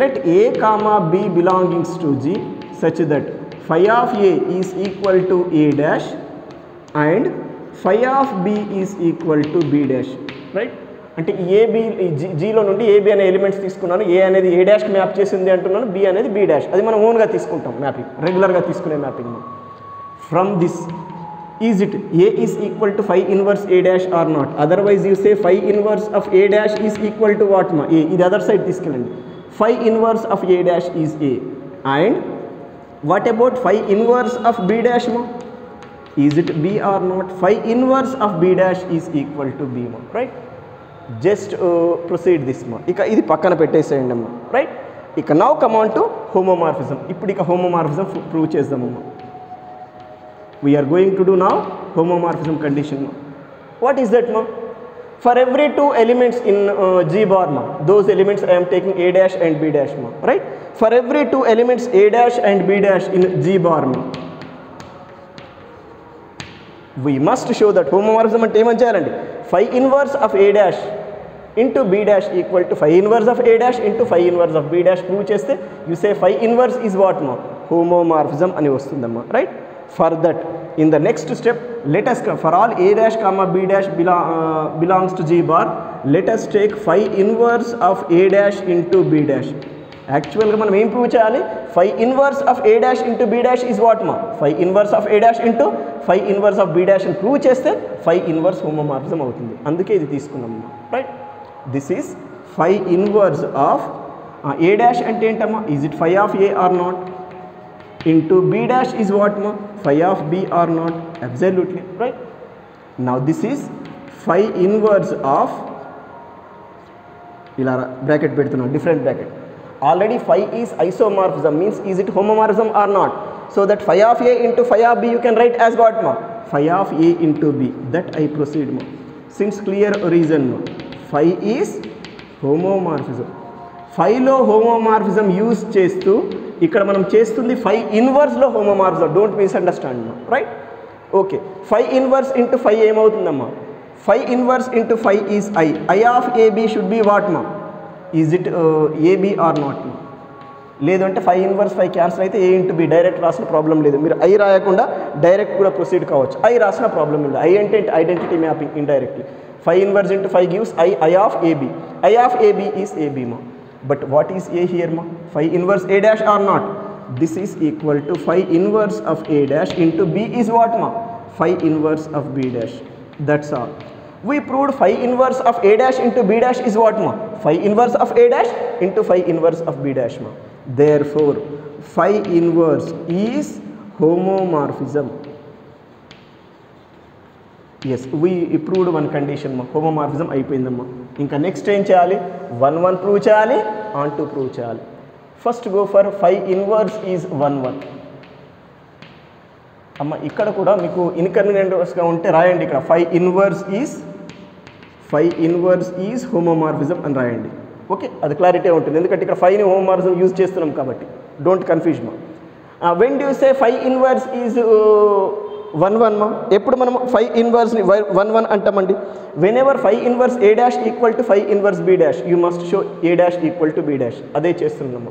Let A comma B belongings to G such that phi of A is equal to A dash and phi of B is equal to B dash. Right, అంటే A B G లో నుండి A B అనే elements తీసుకున్నాను. A అనేది A డాష్కి map చేసింది అంటున్నాను, B అనేది B dash. అది మనం ఓన్గా తీసుకుంటాం మ్యాపింగ్, రెగ్యులర్గా తీసుకునే mapping. From this is it A is equal to phi inverse A dash or not? Otherwise you say phi inverse of A dash is equal to what ma, A. The other side తీసుకెళ్ళండి. Phi inverse of A dash is A. And what about phi inverse of B dash ma? Is it B or not? Phi inverse of B dash is equal to B ma. Right, just proceed this ma. ఇక ఇది పక్కన పెట్టేసేయండి అమ్మా. Right, ఇక now come on to homomorphism. ఇప్పుడు ఇక homomorphism prove చేద్దామమ్మా. We are going to do now homomorphism condition ma. What is that ma? For every two elements in G bar ma, those elements I am taking A dash and B dash ma. Right, for every two elements A dash and B dash in G bar ma, we must show that homomorphism అంటే ఏమని చేయాలండి, phi inverse of A dash into B dash equal to phi inverse of A dash into phi inverse of B dash. Prove చేస్తే you say phi inverse is what ma, homomorphism అని వస్తుందమ్మా. Right, for that in the next step let us for all A dash comma B dash belongs to G bar, let us take phi inverse of A dash into B dash. Actually మనం ఏం prove చేయాలి, phi inverse of A dash into B dash is what ma, phi inverse of A dash into phi inverse of B dash అని ప్రూవ్ చేస్తే phi inverse homomorphism అవుతుంది. అందుకే ఇది తీసుకున్నాము. Right, this is phi inverse of A dash అంటే ఏంటమ్మా, is it phi of A or not, into B dash is what ma, phi of B or not, absolutely. Right, now this is phi inverse of, ఇలా bracket పెడుతున్నాను, different bracket. Already phi is isomorphism means is it homomorphism or not, So that phi of A into phi of B you can write as what ma? Phi of A into B. That I proceed ma. Since clear reason ma. Phi is homomorphism. Phi lo homomorphism use చేస్తూ ఇక్కడ మనం చేస్తుంది phi inverse లో homomorphism. Don't misunderstand ma. Right? Okay. Phi inverse into phi ఏమవుతుందమ్మా? Phi inverse into phi is I. I of AB should be what ma? Is it AB or not ma? లేదంటే phi inverse phi cancel అయితే A into B direct రాసిన problem లేదు. మీరు I రాయకుండా direct కూడా proceed కావచ్చు. I రాసిన problem లేదు. I అంటే identity mapping indirectly. Phi inverse into phi gives I of AB. I of AB is AB ma. But what is A here ma? Phi inverse A dash or not? This is equal to phi inverse of A dash into B is what ma? Phi inverse of B dash. That's all. We proved phi inverse of A dash into B dash is what ma? Phi inverse of A dash into phi inverse of B dash ma. Therefore, phi inverse is homomorphism. Yes, we proved one condition ma. Homomorphism అయిపోయిందమ్మా. ఇంకా next ఏం చేయాలి? 1 1 prove చేయాలి, on 2 prove చేయాలి. First go for phi inverse is 1 1. అమ్మ ఇక్కడ కూడా మీకు ఇన్కన్వీనియంట్గా ఉంటే రాయండి. ఇక్కడ phi inverse is homomorphism అని రాయండి. ఓకే, అది క్లారిటీ ఉంటుంది. ఎందుకంటే ఇక్కడ phi ని homomorphism యూజ్ చేస్తున్నాం కాబట్టి. డోంట్ కన్ఫ్యూజ్ మా. When do you say phi inverse is 1 1 మా? ఎప్పుడు మనం phi inverse ని 1 1 అంటామండి? Whenever phi inverse A dash equal to phi inverse B dash, you must show A dash equal to B dash. అదే చేస్తున్నాము.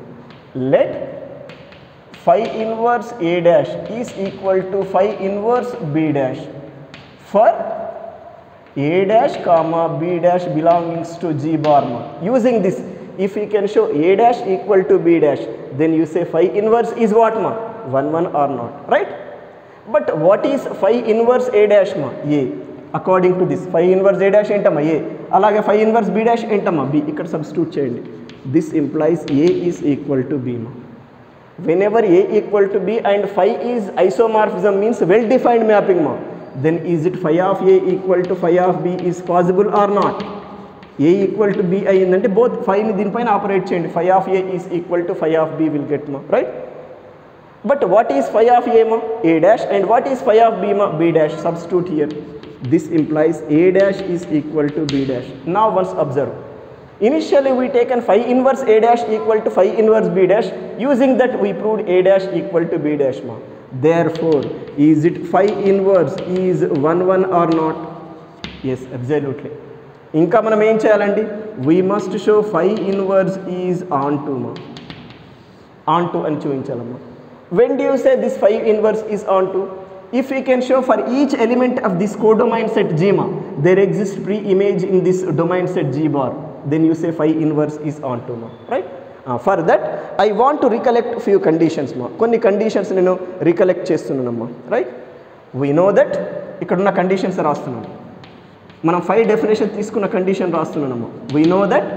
Let phi inverse A dash is equal to phi inverse B dash for A dash comma B dash belongs to G bar ma. Using this, if you can show A dash equal to B dash, then you say phi inverse is what ma? 1 1 or not, right? But what is phi inverse A dash ma? A. According to this, phi inverse A dash entama A. Alage phi inverse B dash entama B. Ikkada substitute cheyandi. This implies A is equal to B ma. Whenever A equal to B and phi is isomorphism means well defined mapping ma, then is it phi of A equal to phi of B is possible or not? A equal to B అయ్యిందంటే both phi ని దీనిపైన operate చేయండి. Phi of A is equal to phi of B will get ma, right? But what is phi of A ma? A dash. And what is phi of B ma? B dash. Substitute here. This implies A dash is equal to B dash. Now once observe. Initially we taken phi inverse A dash equal to phi inverse B dash. Using that we proved A dash equal to B dash ma. Therefore, is it phi inverse is 1 1 or not? Yes, absolutely. Inka manam em cheyalandi? We must show phi inverse is onto ma. Onto ani chuvinchalamma. When do you say this phi inverse is onto? If we can show for each element of this codomain set G ma, there exists pre-image in this domain set G bar, then you say phi inverse is onto ma, right? For that I want to recollect few conditions ma. Konni conditions nenu recollect chestunnanamma, right? We know that ikkada unna conditions rastunnam. Manam phi definition తీసుకున్న condition రాస్తున్నాము. We know that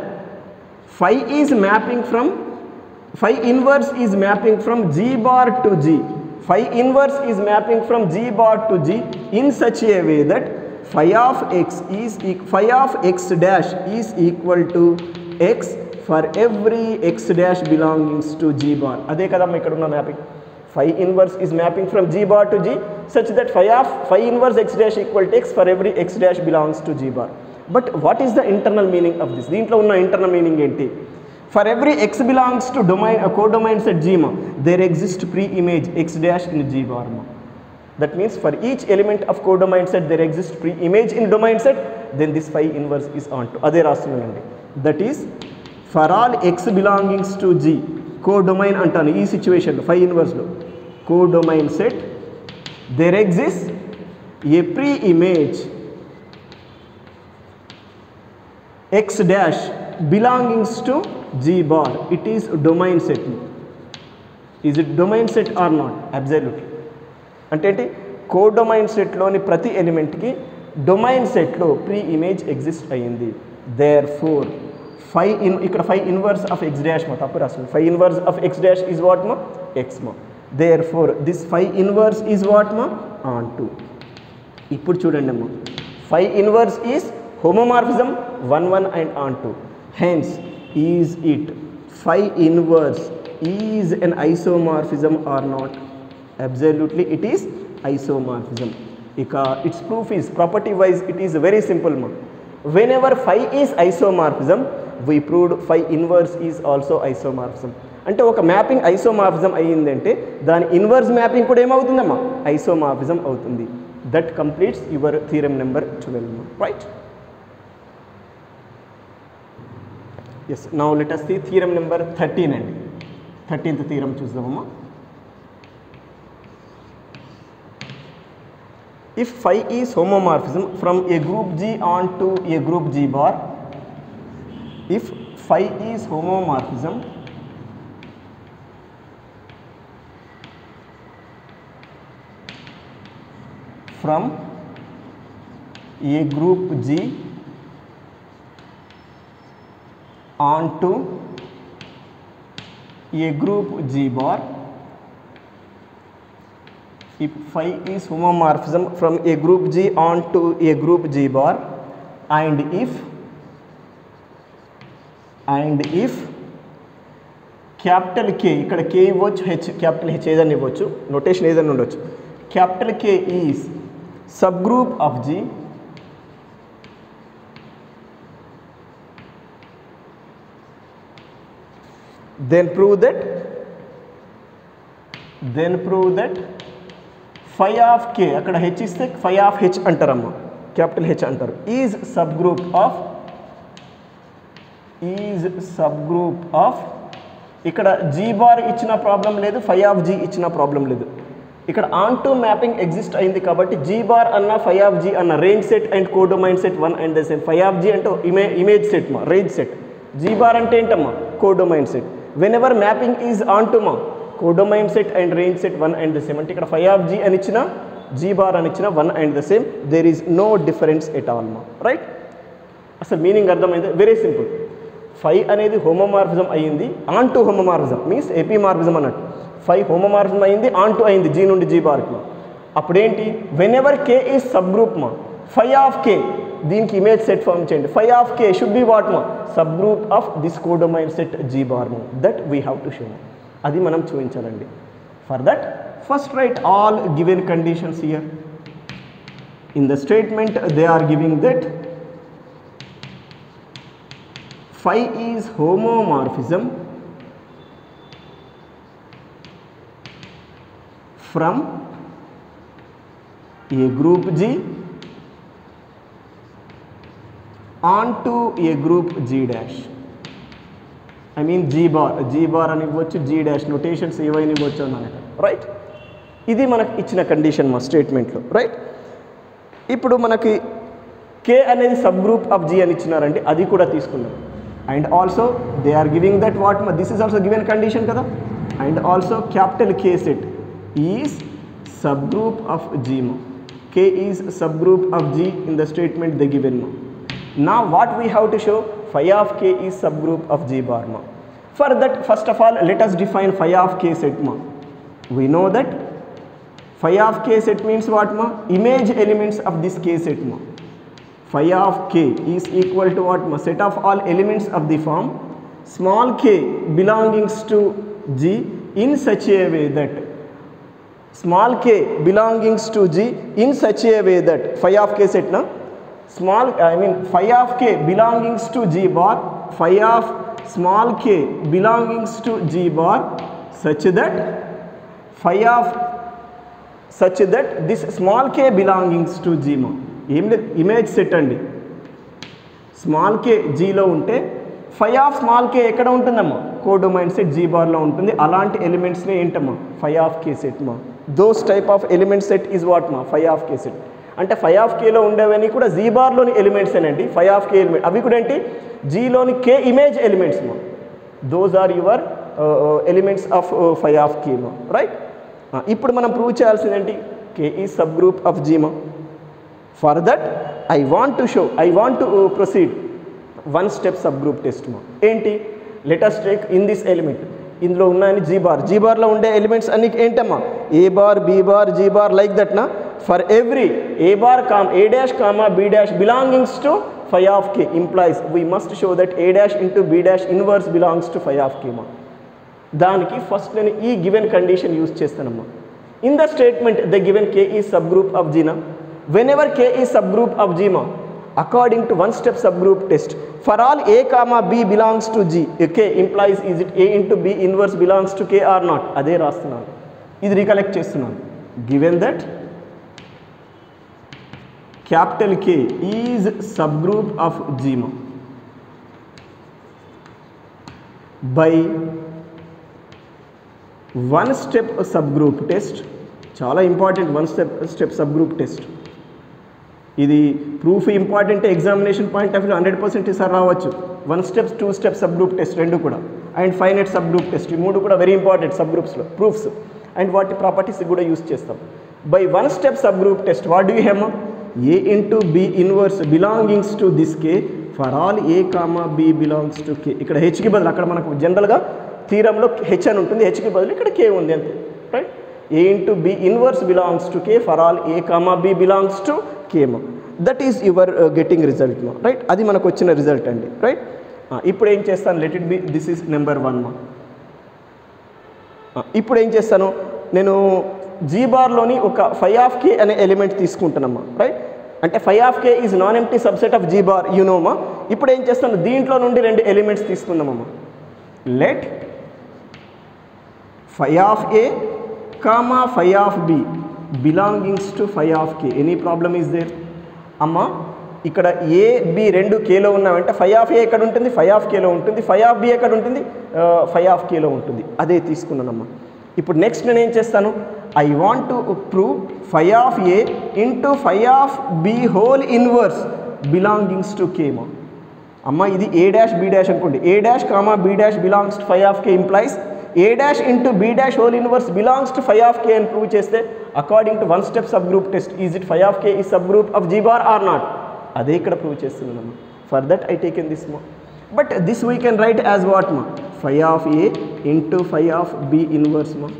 phi is mapping from phi inverse is mapping from G bar to G. Phi inverse is mapping from G bar to G in such a way that phi of x dash is equal to x for every x dash belongs to G bar. అదే కదమ్మా ఇక్కడ ఉన్న mapping. Phi inverse is mapping from G bar to G such that phi inverse x dash equal to x for every x dash belongs to G bar. But what is the internal meaning of this? దీంట్లో ఉన్న internal meaning ఏంటి? For every x belongs to domain codomain set G ma, there exists pre-image x dash in G bar ma. That means for each element of codomain set there exists pre-image in domain set, then this phi inverse is onto. అదే రాస్తున్నానండి. That is for all x belongs to G, codomain అంటాను ఈ situation లో phi inverse లో codomain set there exists a pre-image x dash belongs to G bar. It is domain set. Is it domain set or not? Absolutely. అంటే codomain సెట్లోని ప్రతి ఎలిమెంట్కి domain సెట్లో pre image exist అయ్యింది. There four ఇక్కడ phi inverse of x dash మా తప్పు రాస్తుంది. phi inverse of x dash is what మా? x మా. Therefore this phi inverse is what మా? onto. ఇప్పుడు చూడండి అమ్మా, phi inverse is homomorphism 1 1 and onto. Hence, is it phi inverse is an isomorphism or not? Absolutely it is isomorphism. Its proof is property wise it is very simple ma. Whenever phi is isomorphism, we proved phi inverse is also isomorphism. అంటే ఒక mapping isomorphism అయ్యిందంటే దాని inverse mapping కూడా ఏమవుతుందమ్మా, isomorphism అవుతుంది. That completes your theorem number 12, right? Yes, now let us see theorem number 13 అండి. 13th theorem చూద్దామమ్మా. If phi is homomorphism from a group G onto a group G bar, if phi is homomorphism from a group G onto a group G bar, if phi is homomorphism from a group G onto a group G bar, and if capital K, ఇక్కడ K ఇవ్వచ్చు, H capital H ఏదైనా ఇవ్వచ్చు, notation ఏదైనా ఉండొచ్చు. Capital K is subgroup of G then prove that phi of K, అక్కడ H ఇస్తే phi of H అంటారమ్మా, capital H అంటారు, is subgroup of ఇక్కడ G బార్ ఇచ్చిన ప్రాబ్లం లేదు, phi of G ఇచ్చిన ప్రాబ్లం లేదు. ఇక్కడ ఆన్ టు మ్యాపింగ్ ఎగ్జిస్ట్ అయింది కాబట్టి G బార్ అన్న phi of G అన్న range set and codomain set one and the same. phi of G అంటే ఇమేజ్ సెట్ మా, రేంజ్ సెట్. G బార్ అంటే ఏంటమ్మా, codomain set. Whenever mapping is onto మా codomain set and range set one and the same, అంటే ఇక్కడ phi of G అని ఇచ్చిన G bar అని ఇచ్చిన one and the same, there is no difference at all మా, right? అసలు meaning అర్థమైంది, వెరీ సింపుల్. phi అనేది హోమోమార్ఫిజం అయ్యింది, onto homomorphism means epimorphism అన్నట్టు. phi హోమోమార్ఫిజం అయింది, ఆన్ టు అయింది G నుండి G బార్కి. అప్పుడేంటి, whenever K is subgroup మా, phi of K దీనికి ఇమేజ్ సెట్ ఫార్మ్ చేయండి. phi of K should be what మా, subgroup of this codomain set G bar మా. That we have to show, అది మనం చూపించాలండి. For that first write all given conditions here. In the statement they are giving that phi is homomorphism from a group G onto a group G dash. I mean G bar అని ఇవ్వచ్చు, G dash notations ఏవైనా ఇవ్వచ్చు అన్నమాట, right? ఇది మనకు ఇచ్చిన condition మా స్టేట్మెంట్లో, right? ఇప్పుడు మనకి K అనేది సబ్ గ్రూప్ ఆఫ్ G అని ఇచ్చినారంటే అది కూడా తీసుకుందాం. And also they are giving that what ma, this is also given condition kada, and also capital K set is subgroup of G ma. K is subgroup of G in the statement they given ma. Now what we have to show, phi of K is subgroup of G bar ma. For that first of all let us define phi of K set ma. We know that phi of K set means what ma, image elements of this K set ma. Phi of K is equal to what ma, set of all elements of the form small k belongs to G in such a way that small k belongs to G in such a way that phi of K set na small, I mean phi of K belongs to G bar, phi of small k belongs to G bar such that phi of such that this small k belongs to G ma. ఏం లేదు, image set అండి. Small కే జీలో ఉంటే phi of small కే ఎక్కడ ఉంటుందమ్మా, codomain set G బార్లో ఉంటుంది. అలాంటి ఎలిమెంట్స్నే ఏంటమ్మా, phi ఆఫ్ K సెట్ మా. Those type of element set is what మా, phi ఆఫ్ K సెట్. అంటే phi ఆఫ్ Kలో ఉండేవన్నీ కూడా G బార్లోని ఎలిమెంట్స్ అండి. phi ఆఫ్ K ఎలిమెంట్ అవి కూడా ఏంటి, Gలోని K ఇమేజ్ ఎలిమెంట్స్ మా. Those are your elements of phi of K మా, రైట్? ఇప్పుడు మనం ప్రూవ్ చేయాల్సింది ఏంటి, K is subgroup of G మా. For that I want to proceed one step subgroup test ma. Enti, let us take in this element, ఇందులో ఉన్నాయని G బార్లో ఉండే ఎలిమెంట్స్ అన్ని ఏంటమ్మా, A bar B bar G bar like that నా. For every A bar A dash comma B dash belongs to phi of K implies we must show that A dash into B dash inverse belongs to phi of K ma. దానికి first నేను ఈ given condition use చేస్తానమ్మా. In the statement they given K is subgroup of G. Now whenever K is subgroup of G ma, according to one step subgroup test, for all A comma B belongs to G, K implies is it A into B inverse belongs to K or not? అదే రాస్తున్నాను, ఇది recollect చేస్తున్నాను. Given that capital K is subgroup of G ma, by one step subgroup test, చాలా important one step subgroup test. ఇది proof important, examination point of view 100% sir రావచ్చు. One step two step subgroup test రెండు కూడా, and finite subgroup test, ఈ మూడు కూడా very important సబ్గ్రూప్స్లో proofs and వాటి ప్రాపర్టీస్ కూడా యూస్ చేస్తాం. By one step subgroup test what do you have? A into B inverse belongings to this K for all A comma B belongs to K. ఇక్కడ హెచ్కి బదులు అక్కడ మనకు జనరల్గా థీరంలో H అని ఉంటుంది, హెచ్కి బదులు ఇక్కడ కే ఉంది అంతే, right? A into B inverse belongs to K for all A comma B belongs to K ma. That is your getting result ma, right? అది మనకు వచ్చిన రిజల్ట్ అండి, రైట్? ఇప్పుడు ఏం చేస్తాను, let it be this is number 1 మా. ఇప్పుడు ఏం చేస్తాను, నేను జీ బార్లోని ఒక ఫై ఆఫ్ కే అనే ఎలిమెంట్ తీసుకుంటానమ్మా, రైట్? అంటే phi of K is non empty subset of G bar, యూనోమా. ఇప్పుడు ఏం చేస్తాను, దీంట్లో నుండి రెండు ఎలిమెంట్స్ తీసుకుందామమ్మా. Let phi of A comma phi of B belongings to phi of K. Any problem is there? అమ్మా ఇక్కడ ఏ బి రెండు కేలో ఉన్నామంటే phi of A ఎక్కడ ఉంటుంది, phi of Kలో ఉంటుంది, phi of B ఎక్కడ ఉంటుంది, phi of Kలో ఉంటుంది. అదే తీసుకున్నానమ్మా. ఇప్పుడు నెక్స్ట్ నేను ఏం చేస్తాను, I want to prove phi of A into phi of B whole inverse belongings to K మా. అమ్మ ఇది ఏ డాష్ బి డాష్ అనుకోండి, A dash comma B dash belongs to phi of K implies A dash into B dash whole inverse belongs to phi of K అని ప్రూవ్ చేస్తే according to one step subgroup test is it phi of K is subgroup of G bar or not? అదే ఇక్కడ prove చేస్తున్నానమ్మా. For that I taken this మా. But this we can write as what మా, phi of A into phi of B inverse మా,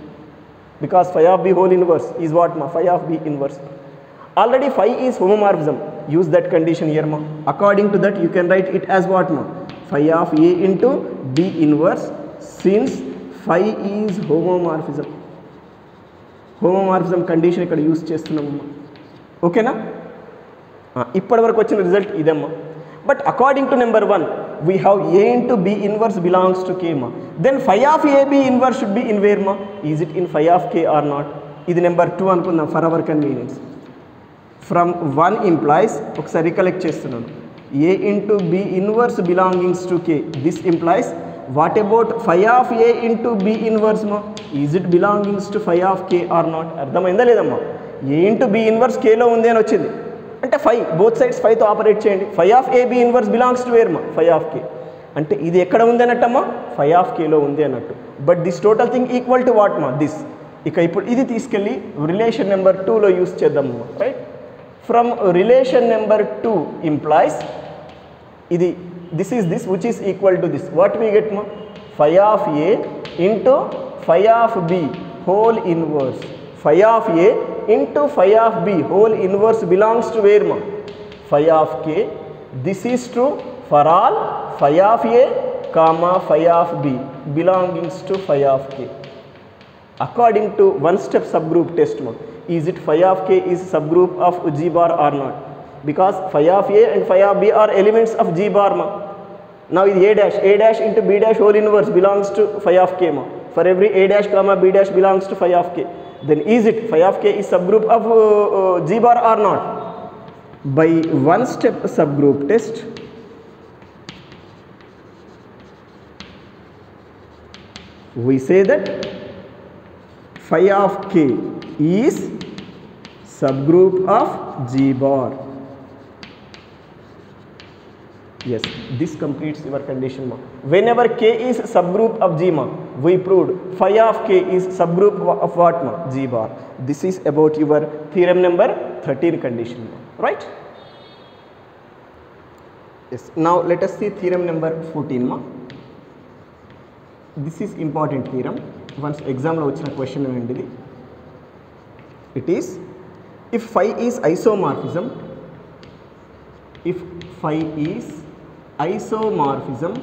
because phi of B whole inverse is what ma, phi of B inverse. Already phi is homomorphism, use that condition here ma. According to that you can write it as what ma, phi of A into B inverse, since phi is homomorphism. Homomorphism condition ఇక్కడ use చేస్తున్నామమ్మా, ఓకేనా? ఇప్పటి వరకు వచ్చిన result ఇదమ్మా. But according to number 1 we have A into B inverse belongs to K ma, then phi of AB inverse should be in where ma, is it in phi of K or not? ఇది number 2 అనుకుందాం for hour convenience. From 1 implies, ఒకసారి recollect చేస్తున్నాను, A into B inverse belongings to K, this implies what about phi of A into B inverse ma, is it belongings to phi of K or not? అర్థమైందా లేదమ్మా? A into B inverse Kలో ఉంది అని వచ్చింది అంటే phi both sides phi తో operate చేయండి. phi of AB inverse belongs to where మా, phi of K. అంటే ఇది ఎక్కడ ఉంది అన్నట్టమ్మా, phi of Kలో ఉంది అన్నట్టు. But this total thing equal to what మా, దిస్. ఇక ఇప్పుడు ఇది తీసుకెళ్ళి రిలేషన్ నెంబర్ 2లో యూస్ చేద్దాము, right? From relation number 2 implies ఇది this is this which is equal to this. What we get మా, phi of A into phi of B whole inverse, phi of A into phi of B whole inverse belongs to where ma, phi of K. This is true for all phi of A comma phi of B belongings to phi of K. According to one step subgroup test ma, is it phi of K is subgroup of G bar or not? Because phi of A and phi of B are elements of G bar ma. Now is A dash into B dash whole inverse belongs to phi of K ma. For every A dash comma B dash belongs to phi of K. Then is it phi of K is subgroup of G bar or not? By one step subgroup test we say that phi of K is subgroup of G bar. Yes, this completes your condition ma. Whenever K is subgroup of G ma, we proved phi of K is subgroup of what ma, G bar. This is about your theorem number 13 condition ma, right? Yes, now let us see theorem number 14 ma. This is important theorem, once exam lo vachina question endidi. It is, if phi is isomorphism, if phi is isomorphism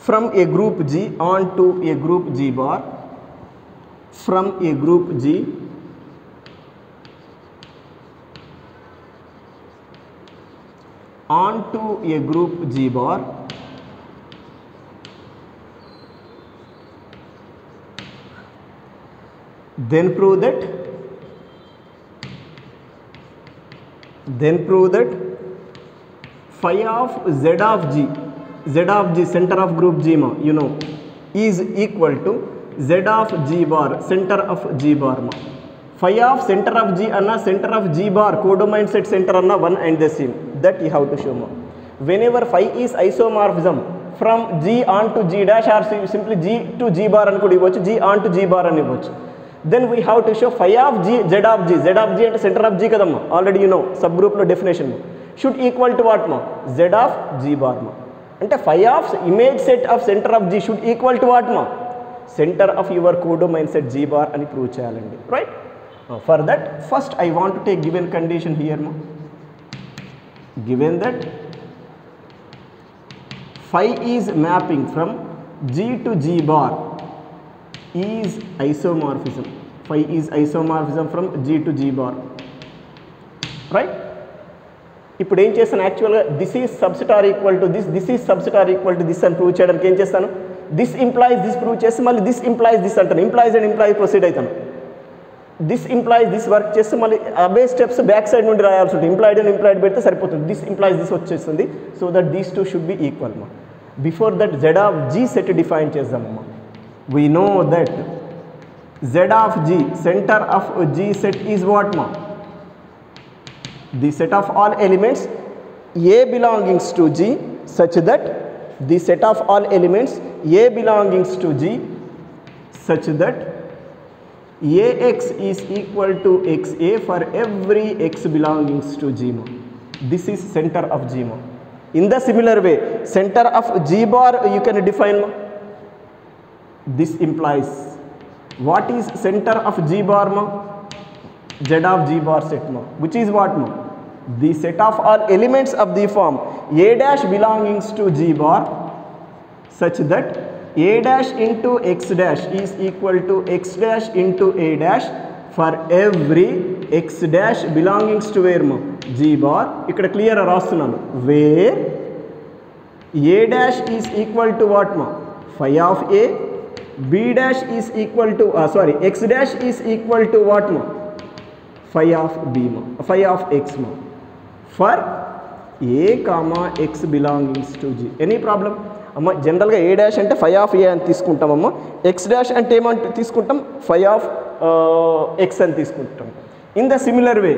from a group G onto a group G bar, from a group G onto a group G bar, then prove that phi of Z of G, center of group G ma, you know, is equal to Z of G bar, center of G bar ma. Phi of center of G anna center of G bar codomain set center anna one and the same, that you have to show ma. Whenever phi is isomorphism from G onto G dash or simply G to G bar అని కూడా ఇవ్వచ్చు, G onto G bar అని ఇవ్వచ్చు. Then we have to show phi of G, Z of G అంటే center of G కదమ్మా, already you know sub group లో definition should equal to what ma, Z of G bar ma. అంటే phi of image set of center of G should equal to what ma, center of your codomain set G bar అని prove చేయాలండి, right? For that first I want to take given condition here ma. Given that phi is mapping from G to G bar is isomorphism, phi is isomorphism from G to G bar, right? ఇప్పుడు ఏం చేస్తాను యాక్చువల్గా this is subset or equal to this, this is subset or equal to this అని prove చేయడానికి ఏం చేస్తాను, this implies this prove చేసి మళ్ళీ దిస్ ఇంప్లాయిస్ దిస్ అంటాను, ఇంప్లాయిస్ అండ్ ఇంప్లాయిస్ ప్రొసీడ్ అవుతాను. దిస్ ఇంప్లాయిస్ దిస్ వర్క్ చేస్తే మళ్ళీ అవే స్టెప్స్ బ్యాక్ సైడ్ నుండి రాయాల్సి ఉంటుంది, ఇంప్లాయిడ్ అండ్ ఇంప్లాయిడ్ పెడితే సరిపోతుంది, దిస్ ఇంప్లాయిస్ దిస్ వచ్చేస్తుంది. So that these two should be equal మా. Before that Z of G set define చేద్దామమ్మా. We know that Z of G, centre of G set is what మా, the set of all elements A belongings to G such that the set of all elements A belongings to G such that Ax is equal to Xa for every x belongings to G ma. This is center of G ma. In the similar way, center of G bar you can define ma. This implies what is center of G bar ma, Z of G bar set ma, which is what ma, the set of all elements of the form A dash belongings to G bar such that A dash into X dash is equal to X dash into A dash for every X dash belongings to where ma, G bar. ఇక్కడ clear రాస్తున్నాను, where A dash is equal to what ma, phi of A, B dash is equal to X dash is equal to what ma, phi of B ma, phi of X ma, for A comma X belongings to G. Any problem? అమ్మ జనరల్గా A dash అంటే phi of A అని తీసుకుంటామమ్మ, X dash అంటే ఏమంటే తీసుకుంటాం phi of X అని తీసుకుంటాం. In the similar way,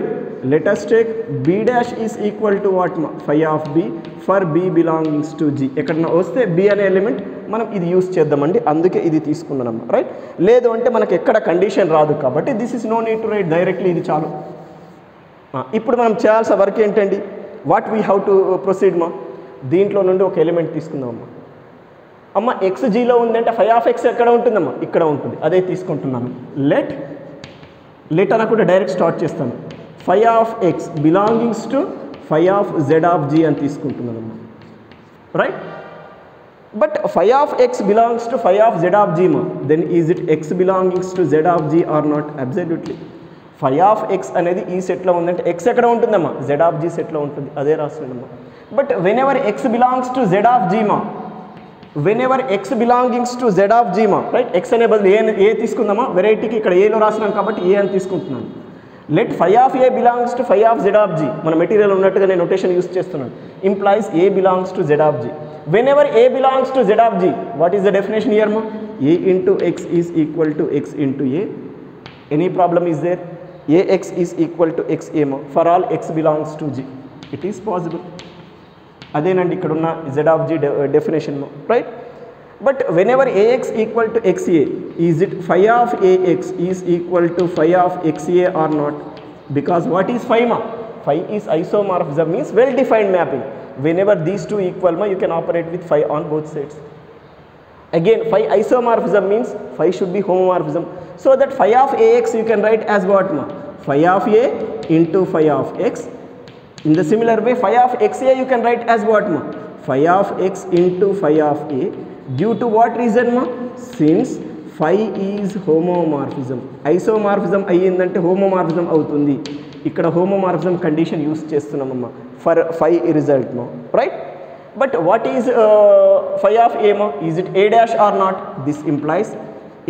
let us take B dash is equal to what ma, phi of B for B belongings to G. ఎక్కడన్నా వస్తే B అనే element మనం ఇది యూస్ చేద్దామండి, అందుకే ఇది తీసుకున్నాం, రైట్? లేదు అంటే మనకి ఎక్కడ కండిషన్ రాదు కాబట్టి this is no need to write, డైరెక్ట్లీ ఇది చాలు. ఇప్పుడు మనం చేయాల్సిన వర్క్ ఏంటండి, what we have to proceed మా, దీంట్లో నుండి ఒక ఎలిమెంట్ తీసుకుందామమ్మా. అమ్మ ఎక్స్ జీలో ఉందంటే phi of X ఎక్కడ ఉంటుందమ్మా, ఇక్కడ ఉంటుంది, అదే తీసుకుంటున్నాను. లెట్ అనకుండా డైరెక్ట్ స్టార్ట్ చేస్తాను, phi of X belongings to phi of Z of G అని తీసుకుంటున్నానమ్మా, right? But phi of X belongs to phi of Z of G మా, then is it X belongings to Z of G or not? Absolutely. phi of X అనేది ఈ సెట్లో ఉందంటే X ఎక్కడ ఉంటుందమ్మా, Z of G సెట్లో ఉంటుంది, అదే రాస్తుందమ్మా. But whenever X belongs to Z of G మా, whenever X belongings to Z of G మా, రైట్? X అనే బదులు ఏ తీసుకుందామా, వెరైటీకి ఇక్కడ ఏలో రాసినాను కాబట్టి ఏ అని తీసుకుంటున్నాను. Let phi of A belongs to phi of Z of G, మన మెటీరియల్ ఉన్నట్టుగా నేను నొటేషన్ యూస్ చేస్తున్నాను, implies A belongs to Z of G. Whenever A belongs to Z of G, what is the definition here మా, A into X is equal to X into A. Any problem is there? Ax is equal to Xa ma, for all X belongs to G. It is possible. అదేనండి ఇక్కడ ఉన్న Z of G definition, right? But whenever Ax equal to Xa, is it phi of Ax is equal to phi of Xa or not? Because what is phi ma? Phi is isomorphism, means well defined mapping. Whenever these two equal ma, you can operate with phi on both sides. Again, phi isomorphism means phi should be homomorphism. So that phi of Ax you can write as what ma? Phi of A into phi of X. In the similar way, phi of Xa you can write as what ma? Phi of X into phi of A. Due to what reason మా? Since phi is homomorphism. Isomorphism అయ్యిందంటే homomorphism అవుతుంది. ఇక్కడ homomorphism condition use చేస్తున్నామమ్మా for phi result మా, right? But what is phi of A మా? Is it A dash or not? This implies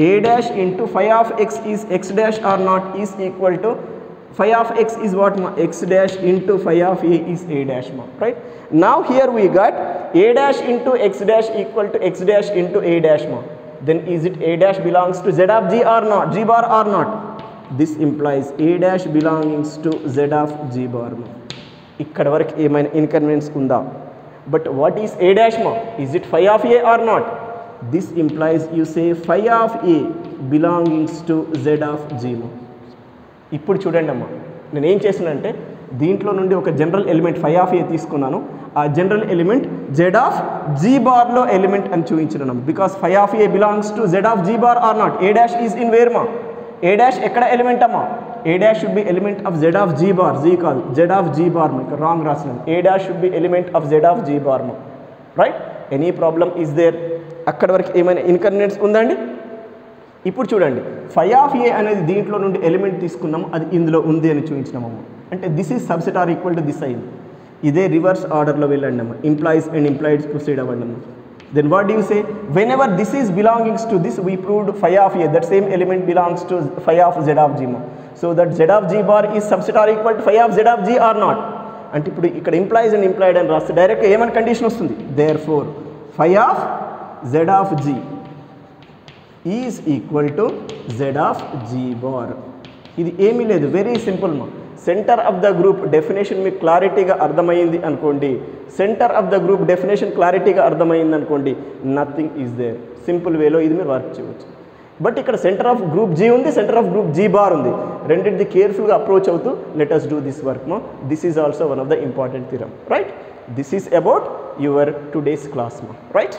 a dash into phi of x is x dash or not is equal to phi of x is what ma? X dash into phi of a is a dash ma, right? Now here we got a dash into x dash equal to x dash into a dash ma. Then is it a dash belongs to z of g or not? G bar or not? This implies a dash belongs to z of g bar ma. ikkada varaku emaina inconvenience unda? But what is a dash ma? Is it phi of a or not? This implies you say phi of a belongs to z of g ma. ఇప్పుడు చూడండి అమ్మా, నేను ఏం చేసానంటే దీంట్లో నుండి ఒక general element phi of a తీసుకున్నాను. ఆ general element z of g బార్లో ఎలిమెంట్ అని చూపించినాను. Because phi of a belongs to z of g bar or not. a dash is in where ma? a dash ఎక్కడ element అమ్మా? a dash should be element of z of g bar. z కాదు, z of g bar ma. ఇక్కడ wrong రాసినాను. a dash should be element of z of g bar ma, right? Any problem is there? అక్కడ వరకు ఏమైనా inconvenience ఉందండి? ఇప్పుడు చూడండి, phi of a అనేది దీంట్లో నుండి ఎలిమెంట్ తీసుకున్నాము, అది ఇందులో ఉంది అని చూపించినాము. అంటే this is subset or equal to this అయింది. ఇదే రివర్స్ ఆర్డర్లో వెళ్ళండి అమ్మ. ఇంప్లాయిస్ అండ్ ఇంప్లాయిడ్స్ ప్రొసీడ్ అవ్వండి అమ్మ. Then what do you say? Whenever this is belongings to this we proved phi of a, that same element belongs to phi of z of g. So that z of g bar is subset or equal to phi of z of g or not? అంటే ఇప్పుడు ఇక్కడ implies and implied అని రాస్తే డైరెక్ట్గా ఏమని condition వస్తుంది? Therefore phi of z of g is equal to z of g bar. ఇది ఏమీ లేదు, వెరీ సింపుల్ మా. Centre of the group definition మీకు క్లారిటీగా అర్థమైంది అనుకోండి, centre of the group definition క్లారిటీగా అర్థమైంది అనుకోండి, నథింగ్ ఈజ్ దేర్. సింపుల్ వేలో ఇది మీరు వర్క్ చేయవచ్చు. బట్ ఇక్కడ సెంటర్ ఆఫ్ గ్రూప్ జీ ఉంది, centre of group G bar ఉంది. రెండింటిది కేర్ఫుల్గా అప్రోచ్ అవుతూ let us do this work ma. This is also one of the important theorem, right? This is about your today's class ma, right?